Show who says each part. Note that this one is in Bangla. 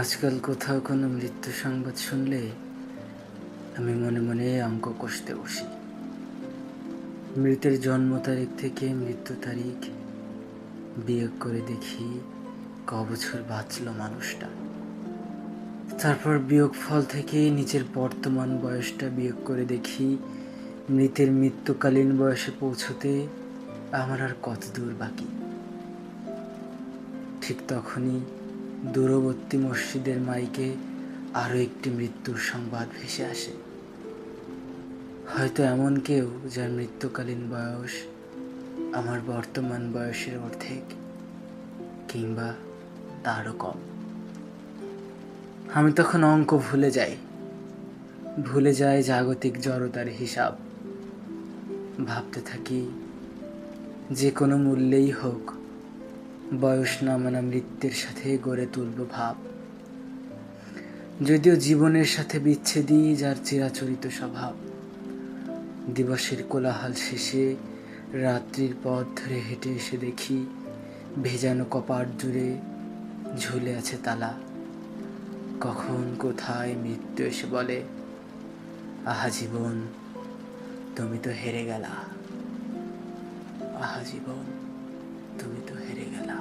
Speaker 1: আজকাল কোথাও কোনো মৃত্যু সংবাদ শুনলে আমি মনে মনে অঙ্ক কষতে বসি। মৃতের জন্ম তারিখ থেকে মৃত্যু তারিখ বিয়োগ করে দেখি ক বছর বাঁচল মানুষটা। তারপর বিয়োগ ফল থেকে নিজের বর্তমান বয়সটা বিয়োগ করে দেখি মৃতের মৃত্যুকালীন বয়সে পৌঁছতে আমার আর কত দূর বাকি। ঠিক তখনই দূরবর্তী মসজিদের মাইকে আরও একটি মৃত্যুর সংবাদ ভেসে আসে। হয়তো এমন কেউ যার মৃত্যুকালীন বয়স আমার বর্তমান বয়সের অর্ধেক কিংবা তারও কম। আমি তখন অঙ্ক ভুলে যাই জাগতিক জড়তার হিসাব। ভাবতে থাকি যে কোনো মূল্যেই হোক বয়স না মানা মৃত্যুর সাথে গড়ে তুলব ভাব। যদিও জীবনের সাথে বিচ্ছেদই যার চিরাচরিত স্বভাব। দিবসের কোলাহল শেষে রাত্রির পথ ধরে হেঁটে এসে দেখি ভেজানো কপাট জুড়ে ঝুলে আছে তালা। কখন কোথায় মৃত্যু এসে বলে, আহা জীবন তুমি তো হেরে গেলা, আহা জীবন তুমি তো হেরে গেলা।